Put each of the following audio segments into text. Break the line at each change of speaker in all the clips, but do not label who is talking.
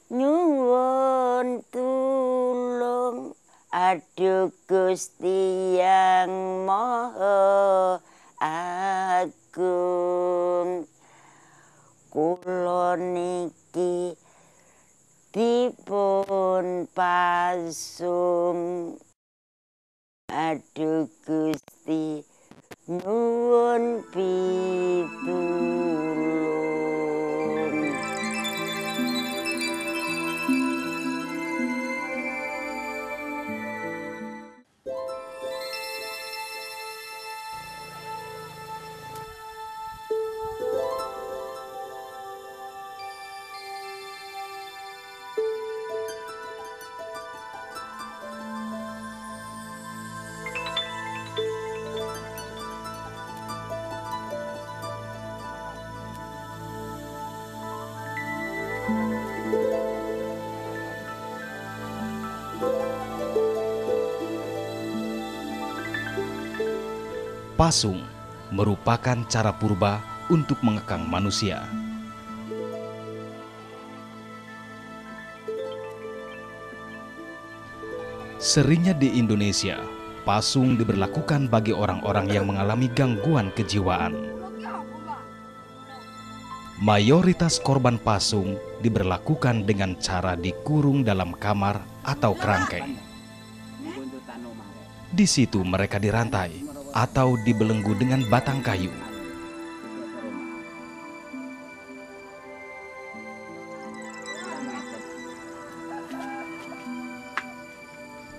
nyuwun tulung, aduh Gusti Yang Maha Agung. Kula niki dipun pasung, aduh Gusti nyuwun pitulung.
Pasung merupakan cara purba untuk mengekang manusia. Seringnya di Indonesia, pasung diberlakukan bagi orang-orang yang mengalami gangguan kejiwaan. Mayoritas korban pasung diberlakukan dengan cara dikurung dalam kamar atau kerangkeng. Di situ mereka dirantai atau dibelenggu dengan batang kayu.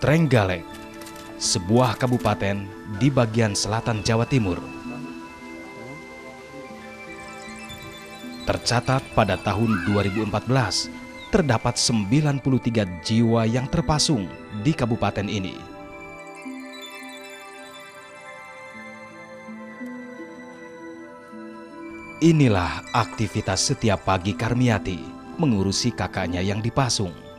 Trenggalek, sebuah kabupaten di bagian selatan Jawa Timur. Tercatat pada tahun 2014, terdapat 93 jiwa yang terpasung di kabupaten ini. Inilah aktivitas setiap pagi Karmiati mengurusi kakaknya yang dipasung.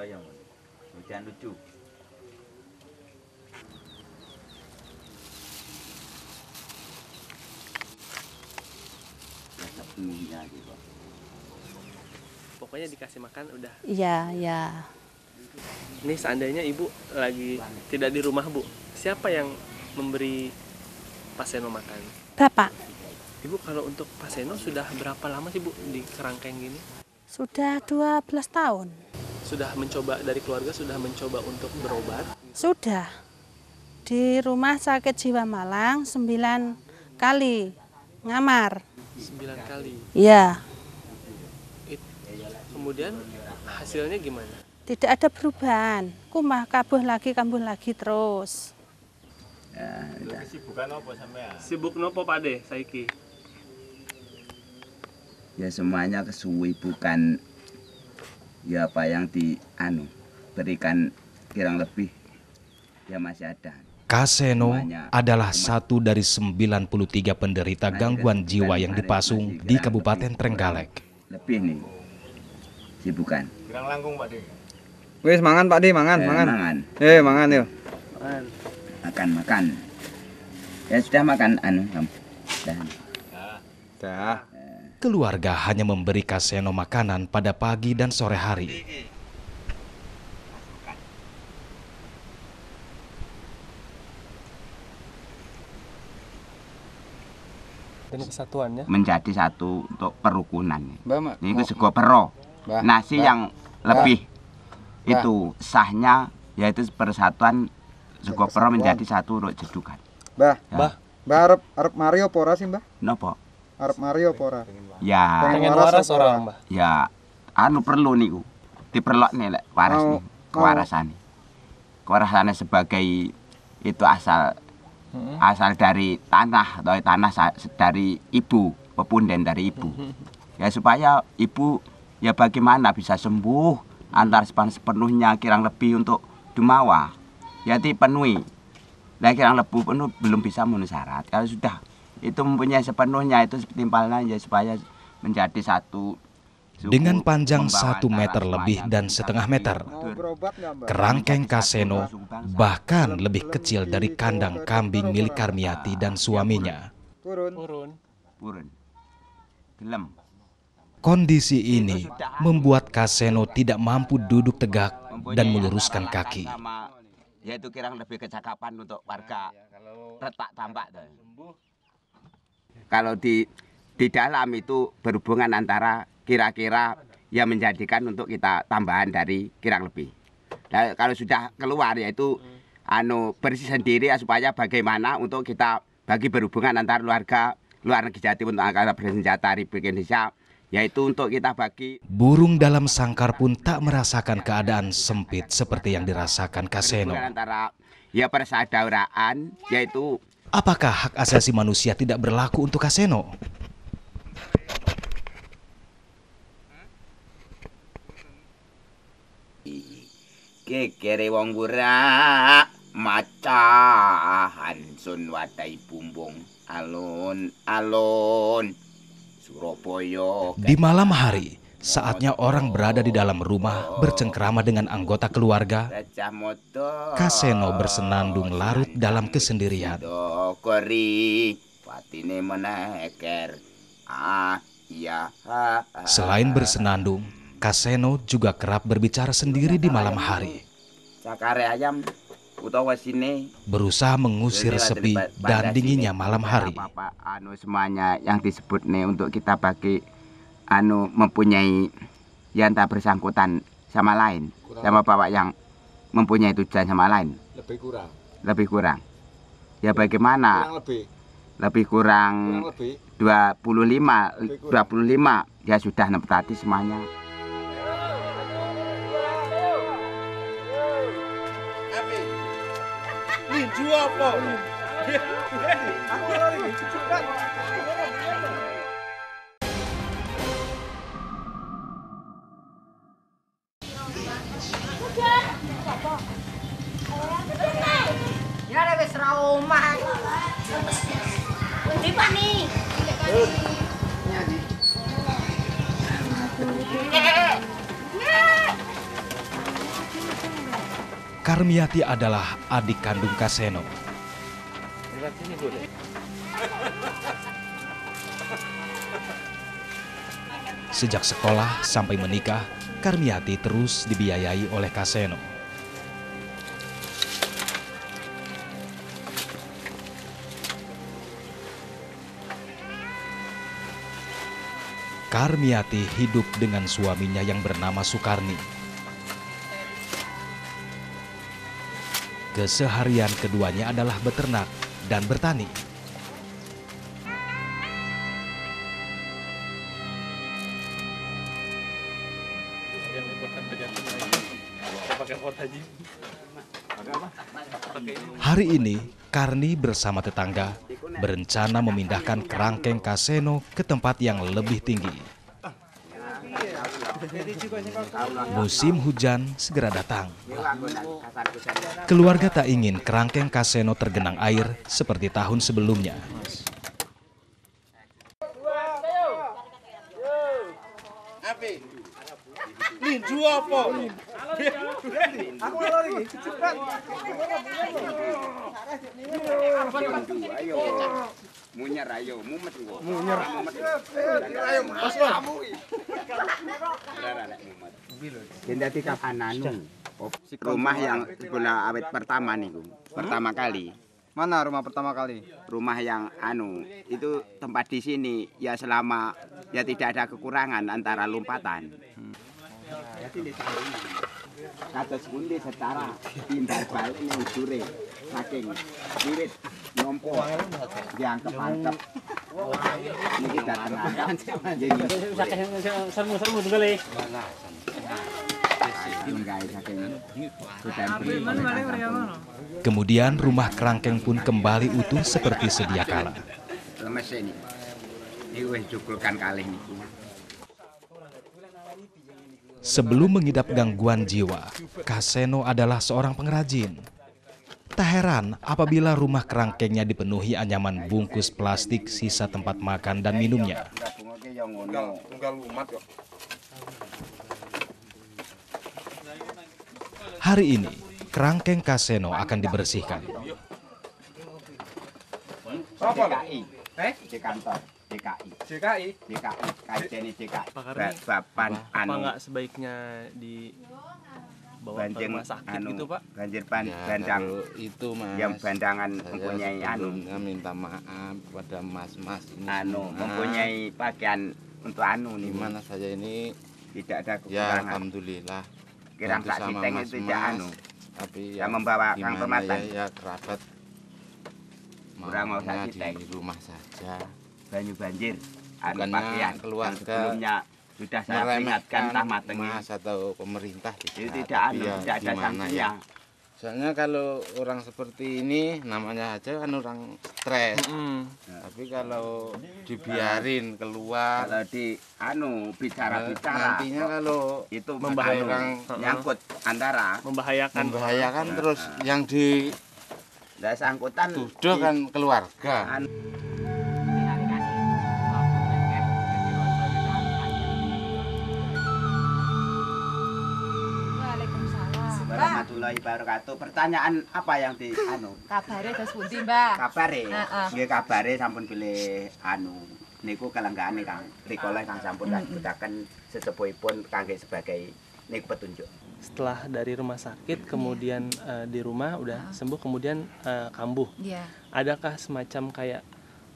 Yang hujan lucu.
Pokoknya dikasih makan udah.
Iya, ya.
Ini seandainya ibu lagi tidak di rumah, Bu, siapa yang memberi Paseno makan?
Bapak.
Ibu kalau untuk Paseno sudah berapa lama sih, Bu, di kerangkeng gini?
Sudah 12 tahun.
Sudah mencoba, dari keluarga sudah mencoba untuk berobat?
Sudah. Di rumah sakit jiwa Malang 9 kali ngamar.
9 kali?
Iya.
Kemudian hasilnya gimana?
Tidak ada perubahan. Kumah kambuh lagi terus.
Kesibukan apa sampean?
Sibuk nopo Pak De, saiki?
Ya semuanya kesuwi, bukan ya apa yang berikan kurang lebih ya masih ada.
Kaseno adalah satu dari 93 penderita gangguan jiwa yang dipasung di Kabupaten Trenggalek.
Lebih nih sibukan.
Kurang langkung Pak De.
Wis mangan Pak De, mangan.
Mangan.
Mangan yuk.
Makan. Ya sudah makan
Dah.
Keluarga hanya memberi Kaseno makanan pada pagi dan sore hari.
Dan kesatuannya?
Menjadi satu untuk kerukunan.
Mbak,
ini sego pero. Nasi yang lebih itu sahnya yaitu persatuan sego pero menjadi satu untuk jedukan.
Mbah arep Mario pora sih, Mbah?
Napa?
Arep Mario pora.
Ya.
Pengen waras orang, Mbah.
Ya, perlu niku. Diperlokne lek waras nih, kewarasane. Kewarasane sebagai itu asal dari tanah atau tanah dari ibu, pepunden dari ibu. Ya supaya ibu ya bagaimana bisa sembuh antar sepenuhnya kirang lebih untuk Dumawa. ya dipenuhi. Nah, kirang lebih penuh belum bisa memenuhi syarat. Kalau sudah itu mempunyai sepenuhnya itu timbalnya supaya menjadi satu suku,
Dengan panjang
membawa
1 meter
antara
lebih
semayang
dan
kita
setengah
bagi
meter,
Mau
betul.
berobat nggak Mbah?
kerangkeng Kaseno bahkan lebih kecil dari kandang kambing milik Karmiati dan suaminya.
Turun.
Purun. Gelem.
Kondisi ini membuat Kaseno tidak mampu duduk tegak dan
Mempunyai
meluruskan
antara
kaki.
lahan sama, yaitu kirang lebih kecakapan untuk warga retak tambak. Kalau di dalam itu berhubungan antara kira-kira yang menjadikan untuk kita tambahan dari kirang lebih. Dan kalau sudah keluar yaitu bersih sendiri ya, supaya bagaimana untuk kita bagi berhubungan antar keluarga luar negeri Jatim untuk angkatan bersenjata Republik Indonesia, yaitu untuk kita bagi.
Burung dalam sangkar pun tak merasakan keadaan sempit seperti yang dirasakan Kaseno.
Berhubungan antara ya persaudaraan, yaitu
Apakah hak asasi manusia tidak berlaku untuk Kaseno?
kekere wong gura macahan sun wadai bumbung alun-alun Surabaya.
Di malam hari, saatnya orang berada di dalam rumah bercengkrama dengan anggota keluarga,
Gajah Mada
Kaseno bersenandung larut dalam kesendirian.
Kori patine meneker iya.
Selain bersenandung, Kaseno juga kerap berbicara sendiri di malam hari,
Cakare ayam utawa sini
berusaha mengusir sepi dan dinginnya malam hari.
Apa semuanya yang disebut nih untuk kita bagi mempunyai yang tak bersangkutan sama lain, sama bapak yang mempunyai tujuan sama lain. Lebih kurang. Ya bagaimana? Lebih kurang 25 ya sudah nepati semuanya.
Ya ada wis ra omah. Ndi Pak nih?
Karmiati adalah adik kandung Kaseno. Sejak sekolah sampai menikah, Karmiati terus dibiayai oleh Kaseno. Karmiati hidup dengan suaminya yang bernama Sukarni. Keseharian keduanya adalah beternak dan bertani. Hari ini, Karni bersama tetangga berencana memindahkan kerangkeng Kaseno ke tempat yang lebih tinggi. Musim hujan segera datang. Keluarga tak ingin kerangkeng Kaseno tergenang air seperti tahun sebelumnya.
Munyer ayo, mumet gua. Rumah yang bola awet pertama nih, pertama kali.
Mana rumah pertama kali?
Rumah yang itu tempat di sini ya selama ya tidak ada kekurangan antara lompatan. Kata sekundi secara timbal balik nih ujure saking wirid nompo yang kepantep. Ini kita tenaga.
Sermu sekali.
Kemudian rumah kerangkeng pun kembali utuh seperti sedia kala.
Lemes ini. Ini wis cukulkan kalih niku.
Sebelum mengidap gangguan jiwa, Kaseno adalah seorang pengrajin. Tak heran apabila rumah kerangkengnya dipenuhi anyaman bungkus plastik sisa tempat makan dan minumnya. Hari ini, kerangkeng Kaseno akan dibersihkan.
Di kantor DKI.
Pak Karni,
Bapan
apa nggak sebaiknya dibawa ke rumah sakit gitu Pak?
Banjir bandang
itu Mas.
yang bandangan
Saya
mempunyai
sebelumnya minta maaf pada mas-mas ini
mempunyai pakaian untuk nih.
Gimana saya ini
Tidak ada
ya
kekurangan.
alhamdulillah
Kirang
bantu
tak
sama
siteng itu tidak
tapi
yang membawa Kang
gimana
Permatan.
ya kerabat
Kurang mau
maunya
tak siteng.
di rumah saja.
banyu banjir
Bukannya
pakaian yang
keluarga
sebelumnya sudah saya peringatkan tah matengnya.
mas atau pemerintah
Itu
tidak,
tidak
tapi ya
tidak ada
gimana
sanksinya.
ya. Soalnya kalau orang seperti ini namanya aja kan orang stres. Tapi kalau dibiarin keluar
Kalau di bicara-bicara
nantinya kalau
itu
Membahayakan.
nyangkut antara
membahayakan terus yang di
dan sangkutan
tuduh kan keluarga.
Waalaikumsalam.
Warahmatullahi wabarakatuh. Pertanyaan apa yang di
Kabare terus pundi, Mbak?
kabare?
Heeh.
Nggih kabare sampun pilih niku kelenggane Kang rikala Kang sampun lanjutaken sesepuhipun kangge sebagai niku petunjuk.
Setelah dari rumah sakit, kemudian di rumah udah sembuh, kemudian kambuh.
Iya.
Adakah semacam kayak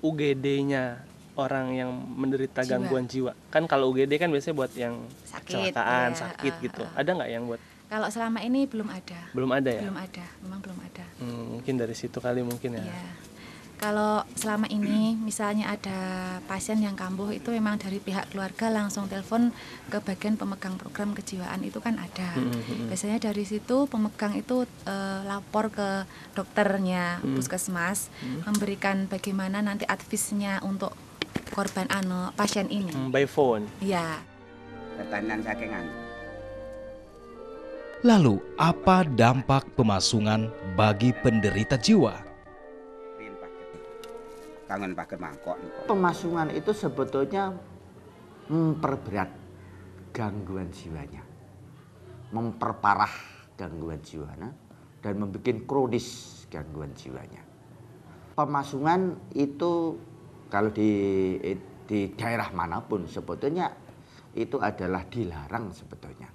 UGD-nya orang yang menderita
Jiwa.
gangguan jiwa? Kan kalau UGD kan biasanya buat yang
Sakit,
kecelakaan,
ya,
sakit gitu. Ada nggak yang buat?
Kalau selama ini belum ada.
Belum ada ya?
Belum ada, memang belum ada.
Mungkin dari situ kali mungkin ya.
Iya. Kalau selama ini misalnya ada pasien yang kambuh itu memang dari pihak keluarga langsung telepon ke bagian pemegang program kejiwaan itu kan ada. Biasanya dari situ pemegang itu lapor ke dokternya puskesmas memberikan bagaimana nanti advisnya untuk korban pasien ini.
By phone.
Iya.
Pertanyaan saking
Lalu, apa dampak pemasungan bagi penderita jiwa?
kangen pakai mangkok.
Pemasungan itu sebetulnya memperberat gangguan jiwanya, memperparah gangguan jiwanya, dan membuat kronis gangguan jiwanya. Pemasungan itu kalau di daerah manapun sebetulnya itu adalah dilarang sebetulnya.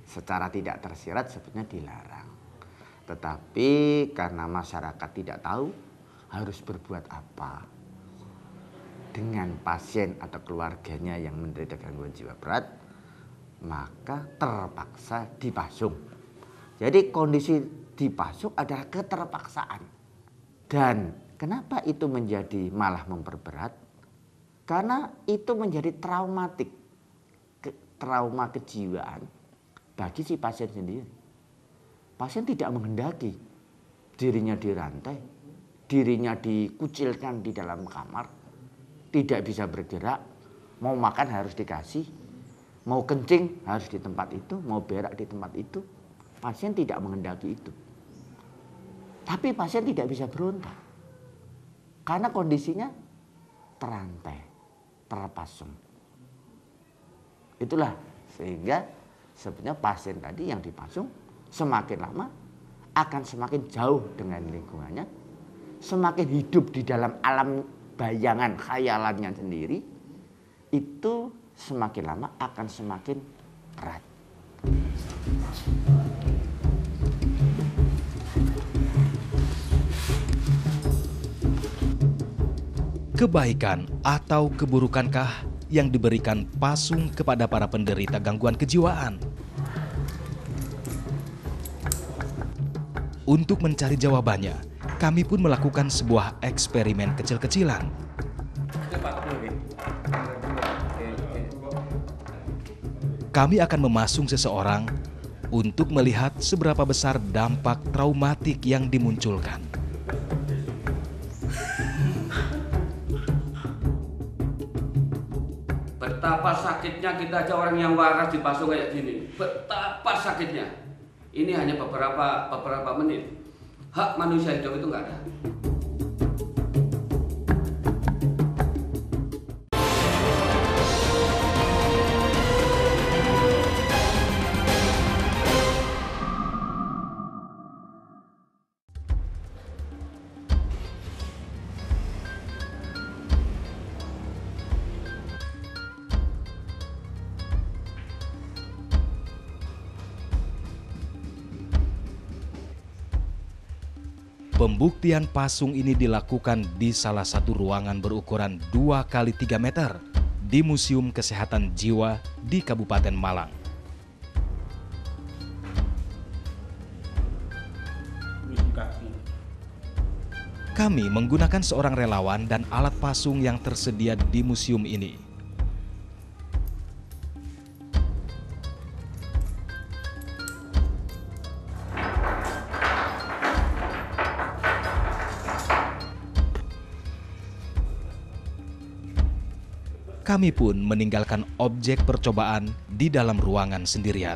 Secara tidak tersirat sebetulnya dilarang. Tetapi karena masyarakat tidak tahu harus berbuat apa dengan pasien atau keluarganya yang menderita gangguan jiwa berat, maka terpaksa dipasung. Jadi kondisi dipasung adalah keterpaksaan. Dan kenapa itu menjadi malah memperberat? Karena itu menjadi traumatik, trauma kejiwaan bagi si pasien sendiri. Pasien tidak menghendaki dirinya dirantai, dirinya dikucilkan di dalam kamar, tidak bisa bergerak, mau makan harus dikasih, mau kencing harus di tempat itu, mau berak di tempat itu. Pasien tidak menghendaki itu. Tapi pasien tidak bisa berontak. Karena kondisinya terantai, terpasung. Itulah sehingga sebenarnya pasien tadi yang dipasung semakin lama akan semakin jauh dengan lingkungannya, semakin hidup di dalam alam bayangan khayalannya sendiri, itu semakin lama akan semakin berat.
Kebaikan atau keburukankah yang diberikan pasung kepada para penderita gangguan kejiwaan? Untuk mencari jawabannya, kami pun melakukan sebuah eksperimen kecil-kecilan. Kami akan memasung seseorang untuk melihat seberapa besar dampak traumatik yang dimunculkan.
Betapa sakitnya kita aja orang yang waras dipasung kayak gini. Betapa sakitnya. Ini hanya beberapa menit. hak manusia hidup itu nggak ada.
Pembuktian pasung ini dilakukan di salah satu ruangan berukuran 2 x 3 meter di Museum Kesehatan Jiwa di Kabupaten Malang. Kami menggunakan seorang relawan dan alat pasung yang tersedia di museum ini. Kami pun meninggalkan objek percobaan di dalam ruangan sendirian.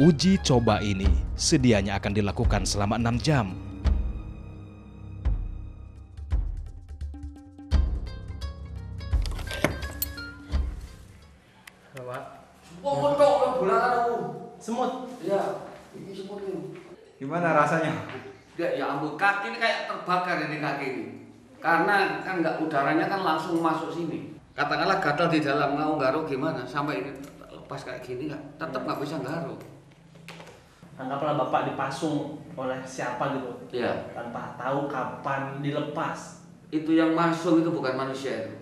Uji coba ini sedianya akan dilakukan selama 6 jam.
Semut.
Iya, ini semut ini.
Gimana rasanya?
Ya ampun, kaki ini kayak terbakar ini kaki ini. Karena kan nggak, udaranya kan langsung masuk sini. Katakanlah gatal di dalam, mau nggaruh gimana? Sampai ini lepas kayak gini nggak, tetap nggak bisa nggaruh.
Anggaplah Bapak dipasung oleh siapa gitu.
Iya.
Tanpa tahu kapan dilepas.
Itu yang masuk itu bukan manusia itu.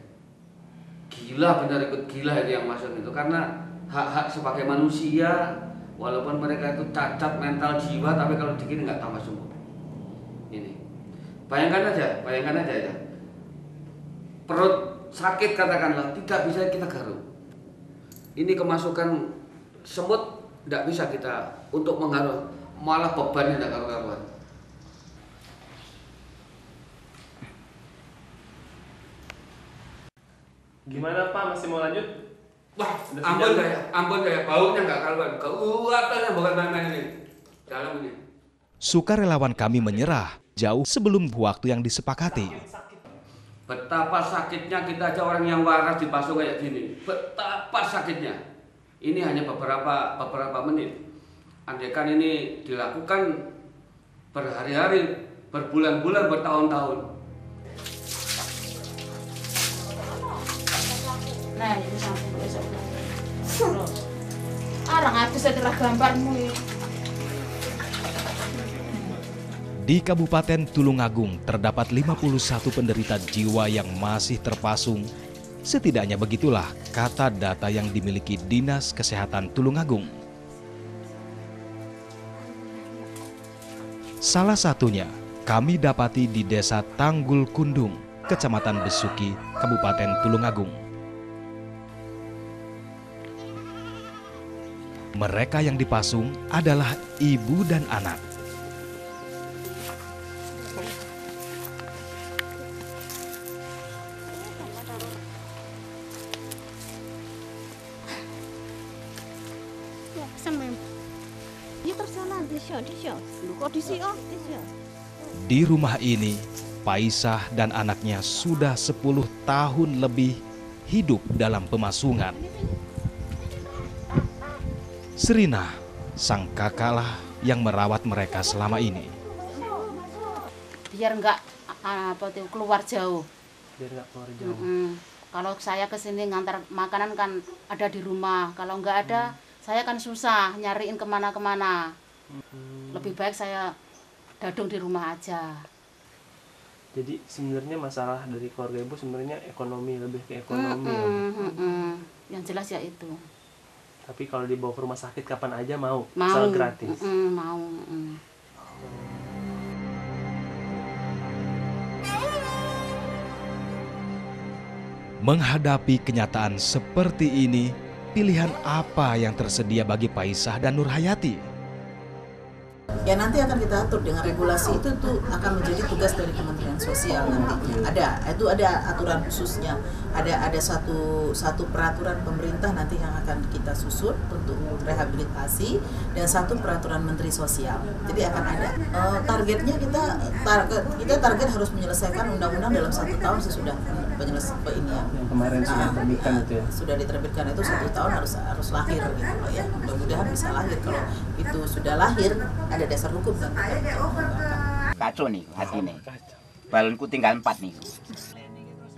Gila, benar ikut gila itu yang masuk itu. Karena hak-hak sebagai manusia, walaupun mereka itu cacat mental jiwa, tapi kalau digini nggak tambah sembuh. Ini, bayangkan aja ya. Perut sakit katakanlah, tidak bisa kita garuk. Ini kemasukan semut, tidak bisa kita untuk menggaruk, malah bebannya tidak karu-karuan.
Gimana Pak, masih mau lanjut?
Wah, ampun ya, baunya nggak karuan. Keuatannya bukan main-main ini. Dalam ini.
Sukarelawan kami menyerah jauh sebelum waktu yang disepakati.
Betapa sakitnya kita aja orang yang waras dipasung kayak gini. Betapa sakitnya. Ini hanya beberapa menit. Andaikan ini dilakukan berhari-hari, berbulan-bulan, bertahun-tahun.
Nah, ini sampai besok. Arang habis adalah gambarmu ya.
Di Kabupaten Tulungagung terdapat 51 penderita jiwa yang masih terpasung. Setidaknya begitulah kata data yang dimiliki Dinas Kesehatan Tulungagung. Salah satunya kami dapati di Desa Tanggul Kundung, Kecamatan Besuki, Kabupaten Tulungagung. Mereka yang dipasung adalah ibu dan anak. Di rumah ini, Paisah dan anaknya sudah 10 tahun lebih hidup dalam pemasungan. Serina, sang kakaklah yang merawat mereka selama ini.
Biar enggak keluar jauh.
Biar enggak keluar jauh.
Kalau saya kesini ngantar makanan kan ada di rumah. Kalau enggak ada, saya kan susah nyariin kemana-kemana. Lebih baik saya dadung di rumah aja.
Jadi sebenarnya masalah dari keluarga ibu sebenarnya ekonomi, lebih ke ekonomi.
Yang jelas ya itu.
Tapi kalau dibawa ke rumah sakit kapan aja mau,
mau.
asal gratis.
Mau.
Menghadapi kenyataan seperti ini, pilihan apa yang tersedia bagi Paisah dan Nurhayati?
Ya nanti akan kita atur dengan regulasi itu tuh akan menjadi tugas dari Kementerian Sosial nanti. Ada aturan khususnya. Ada satu peraturan pemerintah nanti yang akan kita susun untuk rehabilitasi dan satu peraturan Menteri Sosial. Jadi akan ada targetnya kita target harus menyelesaikan undang-undang dalam 1 tahun sesudah penyelesaian ini ya.
Yang kemarin sudah diterbitkan itu ya.
Sudah diterbitkan itu 1 tahun harus lahir gitu Pak ya. Mudah-mudahan bisa lahir. Kalau itu sudah lahir ada dasar hukum kan.
Kacau nih hati nih. Balonku tinggal 4 nih.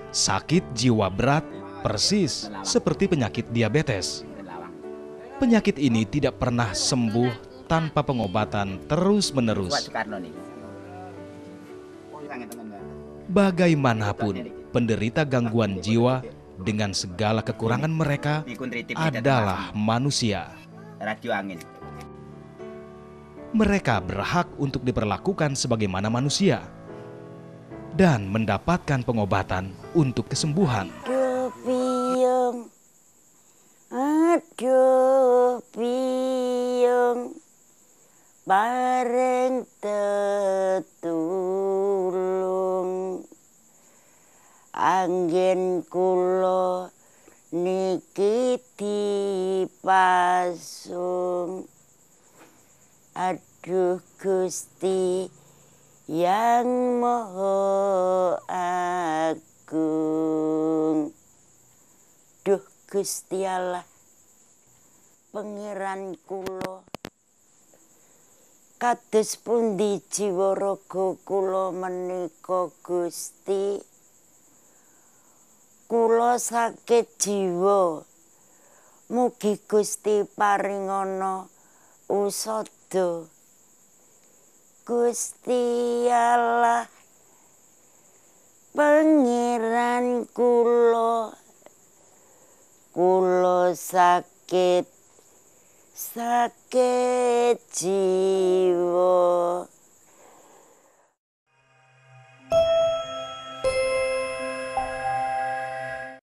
Sakit jiwa berat persis seperti penyakit diabetes. Penyakit ini tidak pernah sembuh tanpa pengobatan terus-menerus. Bagaimanapun, penderita gangguan jiwa dengan segala kekurangan mereka adalah manusia.
Radio angin.
Mereka berhak untuk diperlakukan sebagaimana manusia dan mendapatkan pengobatan untuk kesembuhan.
Aduh piyong bareng tetulung anggen kula niki dipasung. Aduh Gusti yang Maha Agung. Duh Gusti Allah pangeran kula kados pundi jiwa raga kula menika Gusti. Kula sakit jiwa, mugi Gusti paringana usada. Gusti Allah pangeran kula sakit jiwa.